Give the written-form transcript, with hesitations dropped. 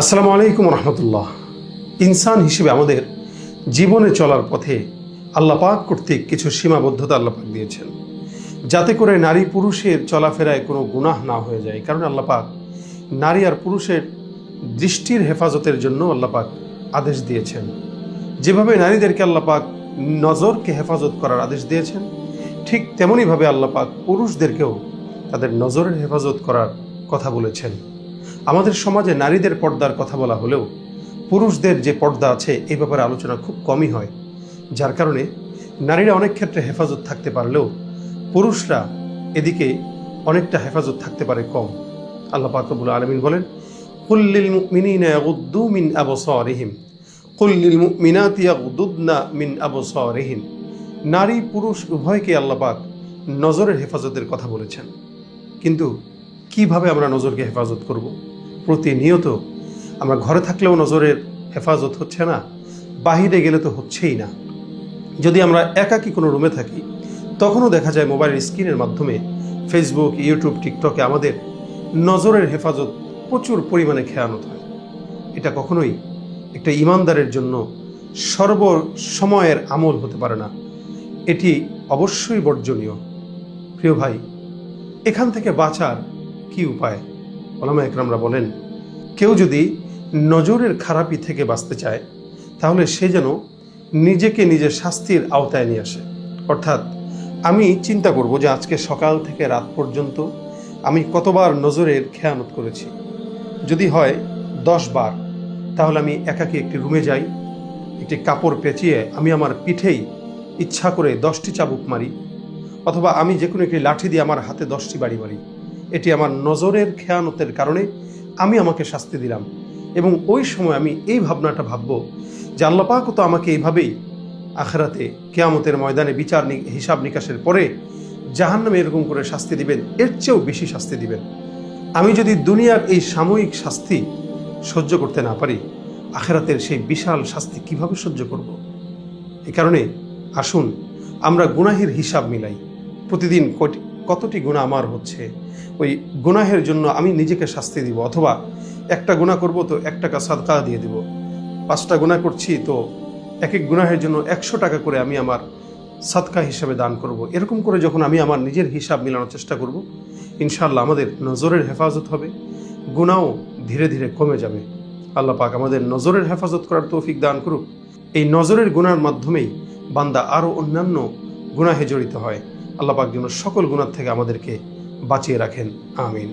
আসসালামু আলাইকুম রহমতুল্লাহ। ইনসান হিসেবে আমাদের জীবনে চলার পথে আল্লাহ পাক কর্তৃক কিছু সীমাবদ্ধতা আল্লাহ পাক দিয়েছেন, যাতে করে নারী পুরুষের চলাফেরায় কোনো গুনাহ না হয়ে যায়। কারণ আল্লাহ পাক নারী আর পুরুষের দৃষ্টির হেফাজতের জন্য আল্লাহ পাক আদেশ দিয়েছেন। যেভাবে নারীদেরকে আল্লাহ পাক নজরকে হেফাজত করার আদেশ দিয়েছেন, ঠিক তেমনইভাবে আল্লাহ পাক পুরুষদেরকেও তাদের নজরের হেফাজত করার কথা বলেছেন। আমাদের সমাজে নারীদের পর্দার কথা বলা হলেও পুরুষদের যে পর্দা আছে এই ব্যাপারে আলোচনা খুব কমই হয়, যার কারণে নারীরা অনেক ক্ষেত্রে হেফাজত থাকতে পারলেও পুরুষরা এদিকে অনেকটা হেফাজত থাকতে পারে কম। আল্লাহ পাক রব্বুল আলামিন বলেন, কুল্লিল মুমিনিনা ইয়াগুদ্দু মিন আবসারিহিম কুল্লিল মুমিনাতি ইয়াগুদ্দুনা মিন আবসারিহিন। নারী পুরুষ উভয়কে আল্লাহ পাক নজরের হেফাজতের কথা বলেছেন। কিন্তু কিভাবে আমরা নজরকে হেফাজত করব? প্রতিনিয়ত আমরা ঘরে থাকলেও নজরের হেফাজত হচ্ছে না, বাহিরে গেলে তো হচ্ছেই না। যদি আমরা একাকী কোনো রুমে থাকি তখনও দেখা যায় মোবাইলের স্ক্রিনের মাধ্যমে ফেসবুক, ইউটিউব, টিকটকে আমাদের নজরের হেফাজত প্রচুর পরিমাণে খেয়ানত হয়। এটা কখনোই একটা ইমানদারের জন্য সর্বসময়ের আমল হতে পারে না, এটি অবশ্যই বর্জনীয়। প্রিয় ভাই, এখান থেকে বাঁচার কি উপায়? ওলামা একরামরা বলেন, কেউ যদি নজরের খারাপি থেকে বাঁচতে চায় তাহলে সে যেন নিজেকে নিজের শাস্তির আওতায় নিয়ে আসে। অর্থাৎ আমি চিন্তা করব যে আজকে সকাল থেকে রাত পর্যন্ত আমি কতবার নজরের খেয়ানত করেছি। যদি হয় 10 বার, তাহলে আমি একাকী একটি রুমে যাই, একটি কাপড় পেঁচিয়ে আমি আমার পিঠেই ইচ্ছা করে 10টি চাবুক মারি, অথবা আমি যে কোনো একটি লাঠি দিয়ে আমার হাতে 10টি বাড়ি মারি। এটি আমার নজরের খেয়ানতের কারণে আমি আমাকে শাস্তি দিলাম। এবং ওই সময় আমি এই ভাবনাটা ভাববো যে আল্লাহ পাক তো আমাকে এইভাবেই আখিরাতে কিয়ামতের ময়দানে বিচার হিসাব নিকাশের পরে জাহান্নামে এরকম করে শাস্তি দিবেন, এর চেয়েও বেশি শাস্তি দিবেন। আমি যদি দুনিয়ার এই সাময়িক শাস্তি সহ্য করতে না পারি, আখিরাতের সেই বিশাল শাস্তি কিভাবে সহ্য করব? এই কারণে আসুন আমরা গুনাহের হিসাব মিলাই। প্রতিদিন কতটি গুনাহ আমার হচ্ছে, ওই গুনাহের জন্য আমি নিজেকে শাস্তি দিব, অথবা একটা গুনাহ করব তো 1 টাকা সাদকা দিয়ে দিব, 5টা গুনাহ করছি তো এক এক গুনাহের জন্য 100 টাকা করে আমি আমার সাদকা হিসাবে দান করব। এরকম করে যখন আমি আমার নিজের হিসাব মিলানোর চেষ্টা করব, ইনশাআল্লাহ আমাদের নজরের হেফাজত হবে, গুনাহও ধীরে ধীরে কমে যাবে। আল্লাহ পাক আমাদের নজরের হেফাজত করার তৌফিক দান করুক। এই নজরের গুনার মাধ্যমেই বান্দা আরও অন্যান্য গুনাহে জড়িত হয়। আল্লাহ পাক যেন সকল গুনাহ থেকে আমাদেরকে বাঁচিয়ে রাখেন। আমিন।